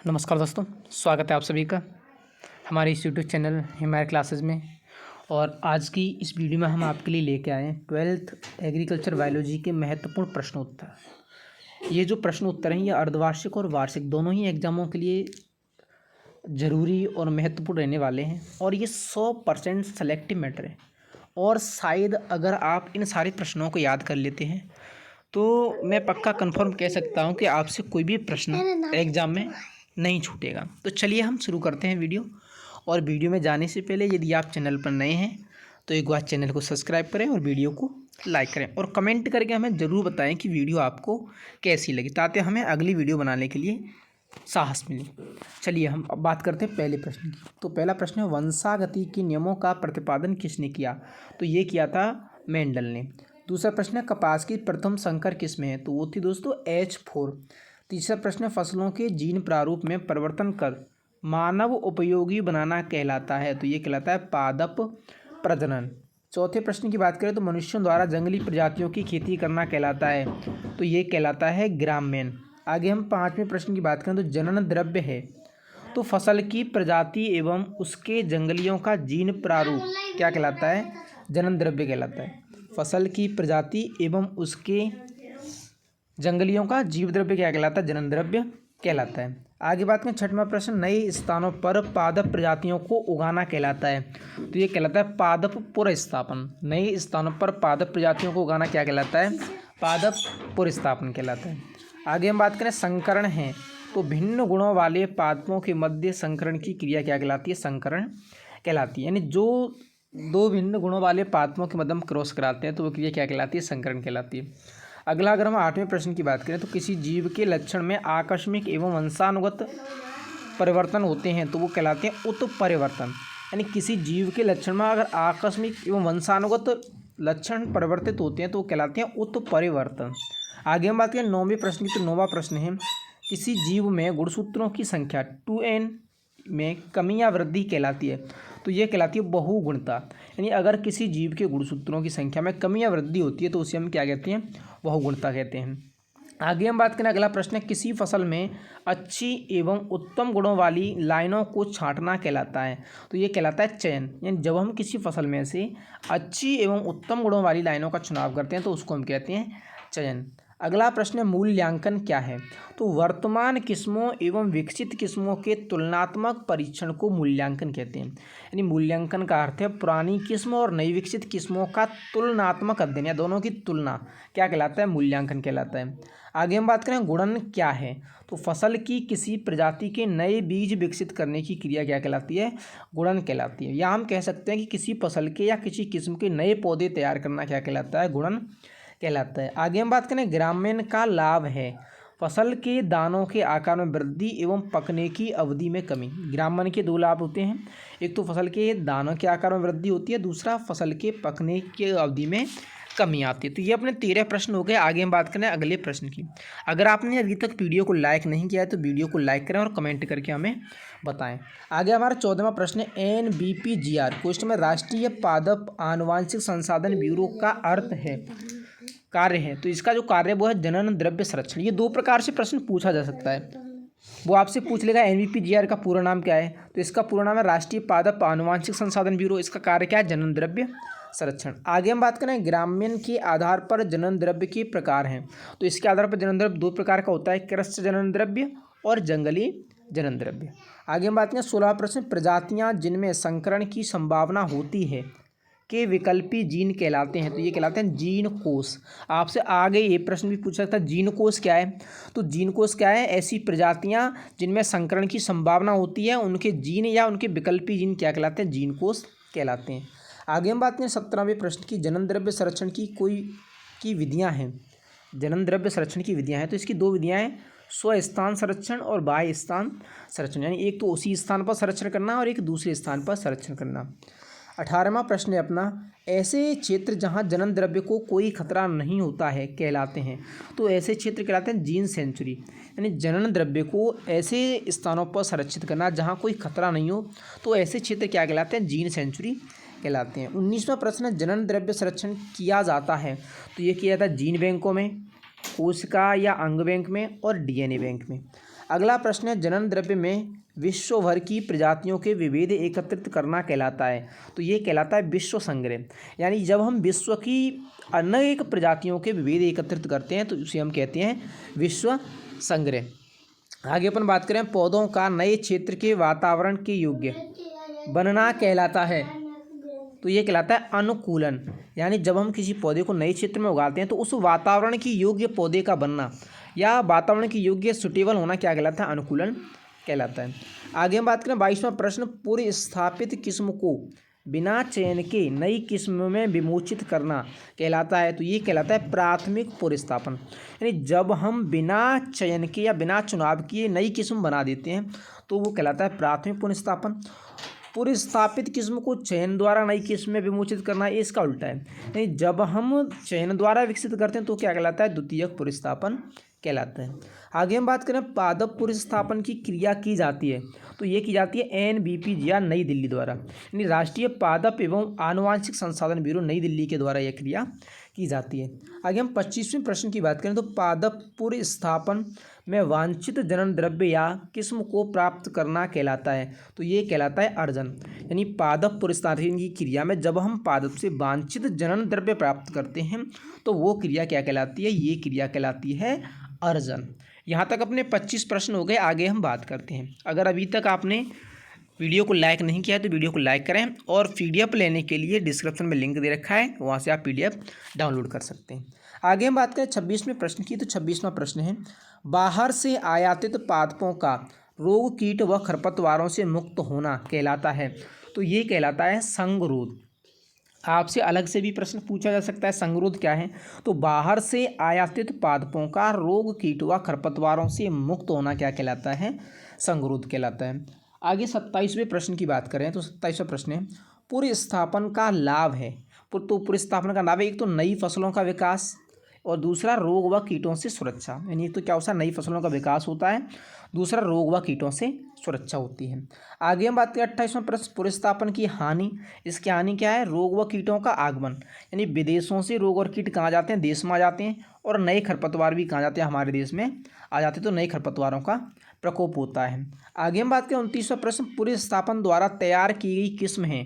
नमस्कार दोस्तों, स्वागत है आप सभी का हमारे इस यूट्यूब चैनल हिमायर क्लासेस में। और आज की इस वीडियो में हम आपके लिए लेके आए हैं 12th एग्रीकल्चर बायोलॉजी के महत्वपूर्ण प्रश्न उत्तर। ये जो प्रश्न उत्तर हैं ये अर्धवार्षिक और वार्षिक दोनों ही एग्जामों के लिए ज़रूरी और महत्वपूर्ण रहने वाले हैं और ये 100% सेलेक्टिव मैटर है। और शायद अगर आप इन सारे प्रश्नों को याद कर लेते हैं तो मैं पक्का कंफर्म कह सकता हूँ कि आपसे कोई भी प्रश्न एग्ज़ाम में नहीं छूटेगा। तो चलिए हम शुरू करते हैं वीडियो। और वीडियो में जाने से पहले यदि आप चैनल पर नए हैं तो एक बार चैनल को सब्सक्राइब करें और वीडियो को लाइक करें और कमेंट करके हमें ज़रूर बताएं कि वीडियो आपको कैसी लगी, ताकि हमें अगली वीडियो बनाने के लिए साहस मिले। चलिए हम अब बात करते हैं पहले प्रश्न की। तो पहला प्रश्न है, वंशागति के नियमों का प्रतिपादन किसने किया? तो ये किया था मेंडल ने। दूसरा प्रश्न है, कपास की प्रथम संकर किस्म है? तो वो थी दोस्तों H4। तीसरा प्रश्न है, फसलों के जीन प्रारूप में परिवर्तन कर मानव उपयोगी बनाना कहलाता है? तो ये कहलाता है पादप प्रजनन। चौथे प्रश्न की बात करें तो मनुष्यों द्वारा जंगली प्रजातियों की खेती करना कहलाता है? तो ये कहलाता है ग्राम्यन। आगे हम पाँचवें प्रश्न की बात करें तो जनन द्रव्य है तो फसल की प्रजाति एवं उसके जंगलियों का जीन प्रारूप क्या कहलाता है? जनन द्रव्य कहलाता है। फसल की प्रजाति एवं उसके जंगलियों का जीव द्रव्य क्या कहलाता है? जनन द्रव्य कहलाता है। आगे बात करें छठवां प्रश्न, नए स्थानों पर पादप प्रजातियों को उगाना कहलाता है? तो ये कहलाता है पादप पुनर्स्थापन। नए स्थानों पर पादप प्रजातियों को उगाना क्या कहलाता है? पादप पुनर्स्थापन कहलाता है। आगे हम बात करें संकरण है तो भिन्न गुणों वाले पादपों के मध्य संकरण की क्रिया क्या कहलाती है? संकरण कहलाती है। यानी जो दो भिन्न गुणों वाले पादपों के मध्य हम क्रॉस कराते हैं तो वो क्रिया क्या कहलाती है? संकरण कहलाती है। अगला अगर हम आठवें प्रश्न की बात करें तो किसी जीव के लक्षण में आकस्मिक एवं वंशानुगत परिवर्तन होते हैं तो वो कहलाते हैं उत्परिवर्तन। यानी किसी जीव के लक्षण में अगर आकस्मिक एवं वंशानुगत लक्षण परिवर्तित होते हैं तो वो कहलाते हैं उत्परिवर्तन। आगे हम बात करें नौवें प्रश्न की। तो नौवां प्रश्न है, किसी जीव में गुणसूत्रों की संख्या 2n में कमी या वृद्धि कहलाती है? तो ये कहलाती है बहुगुणता। यानी अगर किसी जीव के गुणसूत्रों की संख्या में कमी या वृद्धि होती है तो उसे हम क्या कहते हैं? बहुगुणता कहते हैं। आगे हम बात करें अगला प्रश्न है, किसी फसल में अच्छी एवं उत्तम गुणों वाली लाइनों को छांटना कहलाता है? तो ये कहलाता है चयन। यानी जब हम किसी फसल में से अच्छी एवं उत्तम गुणों वाली लाइनों का चुनाव करते हैं तो उसको हम कहते हैं चयन। अगला प्रश्न है, मूल्यांकन क्या है? तो वर्तमान किस्मों एवं विकसित किस्मों के तुलनात्मक परीक्षण को मूल्यांकन कहते हैं। यानी मूल्यांकन का अर्थ है पुरानी किस्म और नई विकसित किस्मों का तुलनात्मक अध्ययन या दोनों की तुलना क्या कहलाता है? मूल्यांकन कहलाता है। आगे हम बात करें गुणन क्या है? तो फसल की किसी प्रजाति के नए बीज विकसित करने की क्रिया क्या कहलाती है? गुणन कहलाती है। या हम कह सकते हैं कि किसी फसल के या किसी किस्म के नए पौधे तैयार करना क्या कहलाता है? गुणन कहलाता है। आगे हम बात करें ग्राम्यन का लाभ है। फसल के दानों के आकार में वृद्धि एवं पकने की अवधि में कमी। ग्राम्यन के दो लाभ होते हैं, एक तो फसल के दानों के आकार में वृद्धि होती है, दूसरा फसल के पकने की अवधि में कमी आती है। तो ये अपने 13 प्रश्न हो गए। आगे हम बात करें अगले प्रश्न की। अगर आपने अभी तक वीडियो को लाइक नहीं किया है तो वीडियो को लाइक करें और कमेंट करके हमें बताएं। आगे हमारा 14वां प्रश्न है, NBPGR क्वेश्चन में राष्ट्रीय पादप आनुवांशिक संसाधन ब्यूरो का अर्थ है कार्य है? तो इसका जो कार्य है वो है जनन द्रव्य संरक्षण। ये दो प्रकार से प्रश्न पूछा जा सकता है। वो आपसे पूछ लेगा NBPGR का पूरा नाम क्या है? तो इसका पूरा नाम है राष्ट्रीय पादप आनुवांशिक संसाधन ब्यूरो। इसका कार्य क्या है? जनन द्रव्य संरक्षण। आगे हम बात करें ग्रामीण के आधार पर जनन द्रव्य के प्रकार हैं। तो इसके आधार पर जनन द्रव्य दो प्रकार का होता है, कृषि जनन द्रव्य और जंगली जनन द्रव्य। आगे हम बात करें 16वां प्रश्न, प्रजातियां जिनमें संकरण की संभावना होती है के विकल्पी जीन कहलाते हैं? तो ये कहलाते हैं जीन कोष। आपसे आगे ये प्रश्न भी पूछ सकता है, जीन कोष क्या है? तो जीन कोष क्या है? ऐसी प्रजातियां जिनमें संकरण की संभावना होती है उनके जीन या उनके विकल्पी जीन क्या कहलाते हैं? जीन कोष कहलाते हैं। आगे हम बात करें 17वें प्रश्न की, जनन द्रव्य संरक्षण की विधियाँ हैं। जनन द्रव्य संरक्षण की विधियाँ हैं तो इसकी दो विधियाँ हैं, स्वस्थान संरक्षण और बाह्य स्थान संरक्षण। यानी एक तो उसी स्थान पर संरक्षण करना और एक दूसरे स्थान पर संरक्षण करना। 18वां प्रश्न है अपना, ऐसे क्षेत्र जहां जनन द्रव्य को कोई खतरा नहीं होता है कहलाते हैं? तो ऐसे क्षेत्र कहलाते हैं जीन सेंचुरी। यानी जनन द्रव्य को ऐसे स्थानों पर संरक्षित करना जहां कोई खतरा नहीं हो तो ऐसे क्षेत्र क्या कहलाते हैं? जीन सेंचुरी कहलाते हैं। 19वां प्रश्न है, जनन द्रव्य संरक्षण किया जाता है? तो ये किया जाता है जीन बैंकों में, कोशिका या अंग बैंक में और DNA बैंक में। अगला प्रश्न है जनन द्रव्य में विश्व भर की प्रजातियों के विभेद एकत्रित करना कहलाता है। तो ये कहलाता है विश्व संग्रह। यानी जब हम विश्व की अनेक प्रजातियों के विभेद एकत्रित करते हैं तो उसे हम कहते हैं विश्व संग्रह। आगे अपन बात करें पौधों का नए क्षेत्र के वातावरण के योग्य बनना कहलाता है। तो ये कहलाता है अनुकूलन। यानी जब हम किसी पौधे को नए क्षेत्र में उगाते हैं तो उस वातावरण की योग्य पौधे का बनना या वातावरण की योग्य सुटेबल होना क्या कहलाता है? अनुकूलन कहलाता है। आगे हम बात करें 22वां प्रश्न, पूर्व स्थापित किस्म को बिना चयन के नई किस्म में विमोचित करना कहलाता है। तो ये कहलाता है प्राथमिक पुनर्स्थापन। यानी जब हम बिना चयन के या बिना चुनाव किए नई किस्म बना देते हैं तो वो कहलाता है प्राथमिक पुनर्स्थापन। पूर्व स्थापित किस्म को चयन द्वारा नई किस्म में विमोचित करना ये इसका उल्टा है। यानी जब हम चयन द्वारा विकसित करते हैं तो क्या कहलाता है? द्वितीयक पुनर्स्थापन कहलाता है। आगे हम बात करें पादप पुनर्स्थापन की क्रिया की जाती है। तो ये की जाती है NBP या नई दिल्ली द्वारा, यानी राष्ट्रीय पादप एवं आनुवांशिक संसाधन ब्यूरो नई दिल्ली के द्वारा यह क्रिया की जाती है। आगे हम 25वें प्रश्न की बात करें तो पादप पुनर्स्थापन में वांछित जनन द्रव्य या किस्म को प्राप्त करना कहलाता है। तो ये कहलाता है अर्जन। यानी पादप पुनर्स्थापन की क्रिया में जब हम पादप से वांछित जनन द्रव्य प्राप्त करते हैं तो वो क्रिया क्या कहलाती है? ये क्रिया कहलाती है अर्जन। यहाँ तक अपने 25 प्रश्न हो गए। आगे हम बात करते हैं। अगर अभी तक आपने वीडियो को लाइक नहीं किया है तो वीडियो को लाइक करें और PDF लेने के लिए डिस्क्रिप्शन में लिंक दे रखा है, वहाँ से आप PDF डाउनलोड कर सकते हैं। आगे हम बात करें 26वें प्रश्न की। तो 26वां प्रश्न है, बाहर से आयातित पादपों का रोग कीट व खरपतवारों से मुक्त होना कहलाता है। तो ये कहलाता है संगरोध। आपसे अलग से भी प्रश्न पूछा जा सकता है, संगरोध क्या है? तो बाहर से आयातित पादपों का रोग कीट व खरपतवारों से मुक्त होना क्या कहलाता है? संगरोध कहलाता है। आगे 27वें प्रश्न की बात करें तो 27वां प्रश्न है, पुनर्स्थापन का लाभ है। तो पुनर्स्थापन का लाभ है, एक तो नई फसलों का विकास और दूसरा रोग व कीटों से सुरक्षा। यानी एक तो क्या होता है? नई फसलों का विकास होता है, दूसरा रोग व कीटों से सुरक्षा होती है। आगे हम बात करें 28वां प्रश्न, पुनर्स्थापन की हानि। इसकी हानि क्या है? रोग व कीटों का आगमन। यानी विदेशों से रोग और कीट कहाँ जाते हैं? देश में आ जाते हैं, और नए खरपतवार भी कहाँ जाते हैं? हमारे देश में आ जाते हैं। तो नए खरपतवारों का प्रकोप होता है। आगे हम बात करें 29वां प्रश्न, पुनर्स्थापन द्वारा तैयार की गई किस्म है।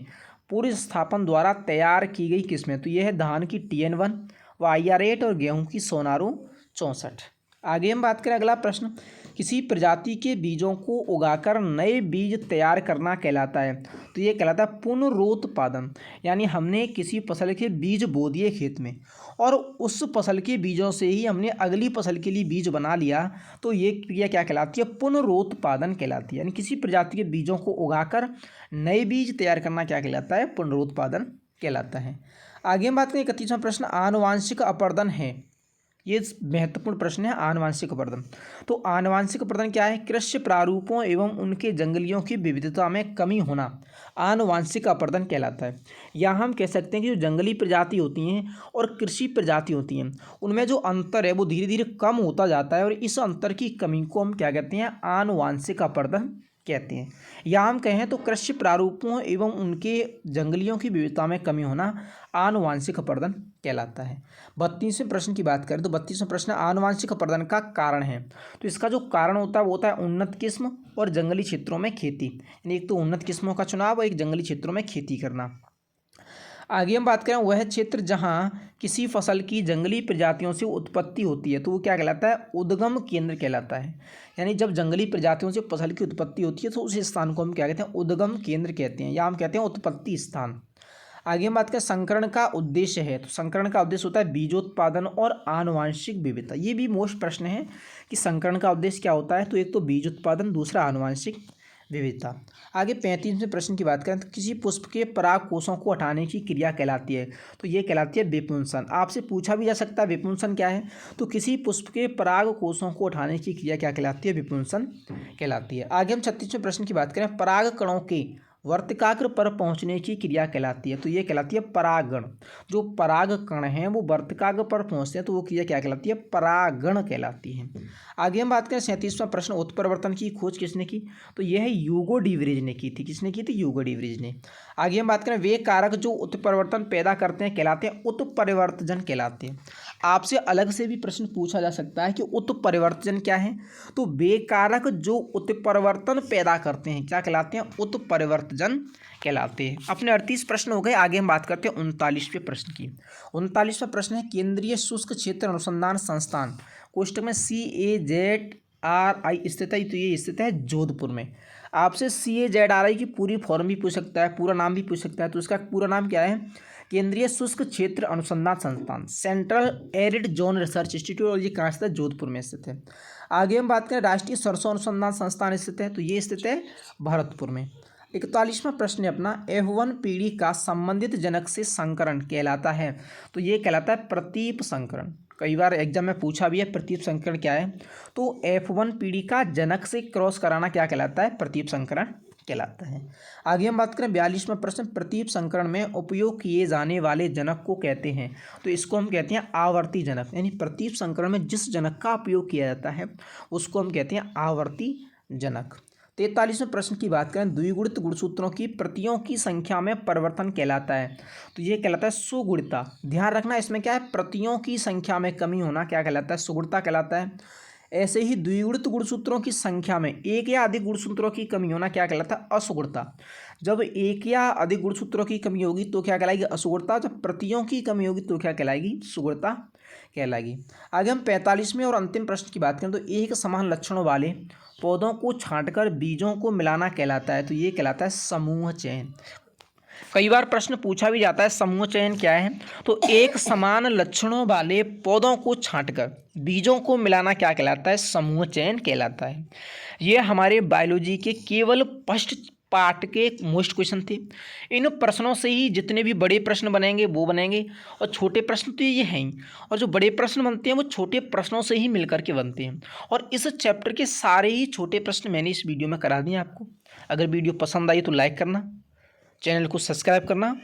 पुनर्स्थापन द्वारा तैयार की गई किस्म है तो यह है धान की TN1 व IR8 और गेहूं की सोनारू 64। आगे हम बात करें अगला प्रश्न, किसी प्रजाति के बीजों को उगाकर नए बीज तैयार करना कहलाता है। तो ये कहलाता है पुनरुत्पादन। यानी हमने किसी फसल के बीज बो दिए खेत में और उस फसल के बीजों से ही हमने अगली फसल के लिए बीज बना लिया, तो ये क्रिया क्या कहलाती है? पुनरुत्पादन कहलाती है। यानी किसी प्रजाति के बीजों को उगाकर नए बीज तैयार करना क्या कहलाता है? पुनरुत्पादन कहलाता है। आगे हम बात करें 31वां प्रश्न, आनुवांशिक अपर्दन है। ये महत्वपूर्ण प्रश्न है, आनुवांशिक अपर्दन। तो आनुवांशिक अपर्दन क्या है? कृषि प्रारूपों एवं उनके जंगलियों की विविधता में कमी होना आनुवांशिक अपर्दन कहलाता है। या हम कह सकते हैं कि जो जंगली प्रजाति होती हैं और कृषि प्रजाति होती हैं उनमें जो अंतर है वो धीरे धीरे कम होता जाता है, और इस अंतर की कमी को हम क्या कहते हैं? आनुवांशिक अपर्दन कहते हैं। या हम कहें तो कृषि प्रारूपों एवं उनके जंगलियों की विविधता में कमी होना आनुवांशिक अपर्दन कहलाता है। 32वें प्रश्न की बात करें तो 32वां प्रश्न आनुवांशिक अपर्दन का कारण है। तो इसका जो कारण होता है वो होता है उन्नत किस्म और जंगली क्षेत्रों में खेती। यानी एक तो उन्नत किस्मों का चुनाव और एक जंगली क्षेत्रों में खेती करना। आगे हम बात करें वह क्षेत्र जहाँ किसी फसल की जंगली प्रजातियों से उत्पत्ति होती है तो वो क्या कहलाता है? उद्गम केंद्र कहलाता है। यानी जब जंगली प्रजातियों से फसल की उत्पत्ति होती है तो उस स्थान को हम क्या कहते हैं? उद्गम केंद्र कहते हैं, या हम कहते हैं उत्पत्ति स्थान। आगे हम बात करें संकरण का उद्देश्य है। तो संकरण का उद्देश्य होता है बीजोत्पादन और आनुवांशिक विविधता। ये भी मोस्ट प्रश्न है कि संकरण का उद्देश्य क्या होता है? तो एक तो बीज उत्पादन, दूसरा आनुवांशिक विविधता। आगे 35वें प्रश्न की बात करें तो किसी पुष्प के पराग कोषों को हटाने की क्रिया कहलाती है। तो ये कहलाती है विपुंसन। आपसे पूछा भी जा सकता है विपुंसन क्या है? तो किसी पुष्प के पराग कोषों को हटाने की क्रिया क्या कहलाती है? विपुंसन कहलाती है। आगे हम 36वें प्रश्न की बात करें, पराग कणों के वर्तिकाग्र पर पहुंचने की क्रिया कहलाती है। तो ये कहलाती है परागण। जो पराग कण हैं वो वर्तिकाग्र पर पहुंचते हैं तो वो क्रिया क्या कहलाती है? परागण कहलाती है। आगे हम बात करें 37वां प्रश्न, उत्परिवर्तन की खोज किसने की? तो यह ह्यूगो डी वृज ने की थी। किसने की थी? ह्यूगो डी वृज ने। आगे हम बात करें वे कारक जो उत्परिवर्तन पैदा करते हैं कहलाते हैं उत्परिवर्तजन कहलाते हैं। आपसे अलग से भी प्रश्न पूछा जा सकता है कि उत्परिवर्तजन क्या है। तो वे कारक जो उत्परिवर्तन पैदा करते हैं क्या कहलाते हैं, उत्परिवर्तजन कहलाते हैं। अपने 38 प्रश्न हो गए, आगे हम बात करते हैं 39वें प्रश्न की। 39वां प्रश्न है केंद्रीय शुष्क क्षेत्र अनुसंधान संस्थान, कोष्टक में CAZRI स्थित है, तो ये स्थित है जोधपुर में। आपसे CAZRI की पूरी फॉर्म भी पूछ सकता है, पूरा नाम भी पूछ सकता है। तो इसका पूरा नाम क्या है, केंद्रीय शुष्क क्षेत्र अनुसंधान संस्थान, central arid zone research institute, और ये कहाँ स्थित है, जोधपुर में स्थित है। आगे हम बात करें राष्ट्रीय सरसों अनुसंधान संस्थान स्थित है, तो ये स्थित है भरतपुर में। 41वां प्रश्न है अपना, F1 पीढ़ी का संबंधित जनक से संकरण कहलाता है, तो ये कहलाता है प्रतीप संकरण। कई बार एग्जाम में पूछा भी है प्रतीप संकरण क्या है। तो F1 पीढ़ी का जनक से क्रॉस कराना क्या कहलाता है, प्रतीप संकरण कहलाता है। आगे हम बात करें 42वां प्रश्न, प्रतीप संकरण में उपयोग किए जाने वाले जनक को कहते हैं, तो इसको हम कहते हैं आवर्ती जनक। यानी प्रतीप संकरण में जिस जनक का उपयोग किया जाता है उसको हम कहते हैं आवर्ती जनक। 43वें प्रश्न की बात करें, द्विगुणित गुणसूत्रों की प्रतियों की संख्या में परिवर्तन कहलाता है, तो ये कहलाता है सुगुणिता। ध्यान रखना इसमें क्या है, प्रतियों की संख्या में कमी होना क्या कहलाता है, सुगुणिता कहलाता है। ऐसे ही द्विगुणित गुणसूत्रों की संख्या में एक या अधिक गुणसूत्रों की कमी होना क्या कहलाता है, असुगुणता। जब एक या अधिक गुणसूत्रों की कमी होगी तो क्या कहलाएगी, असुगुणता। जब प्रतियों की कमी होगी तो क्या कहलाएगी, सुगुणता कहलाएगी। आगे हम 45वें और अंतिम प्रश्न की बात करें, तो एक समान लक्षणों वाले पौधों को छांटकर बीजों को मिलाना कहलाता है, तो ये कहलाता है समूह चयन। कई बार प्रश्न पूछा भी जाता है समूह चयन क्या है, तो एक समान लक्षणों वाले पौधों को छांटकर बीजों को मिलाना क्या कहलाता है, समूह चयन कहलाता है। ये हमारे बायोलॉजी के केवल फर्स्ट पार्ट के मोस्ट क्वेश्चन थे। इन प्रश्नों से ही जितने भी बड़े प्रश्न बनेंगे वो बनेंगे, और छोटे प्रश्न तो ये हैं ही, और जो बड़े प्रश्न बनते हैं वो छोटे प्रश्नों से ही मिलकर के बनते हैं। और इस चैप्टर के सारे ही छोटे प्रश्न मैंने इस वीडियो में करा दिए आपको। अगर वीडियो पसंद आई तो लाइक करना, चैनल को सब्सक्राइब करना,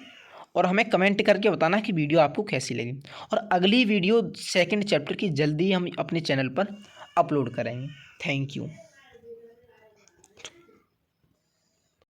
और हमें कमेंट करके बताना कि वीडियो आपको कैसी लगी। और अगली वीडियो सेकंड चैप्टर की जल्दी हम अपने चैनल पर अपलोड करेंगे। Thank you.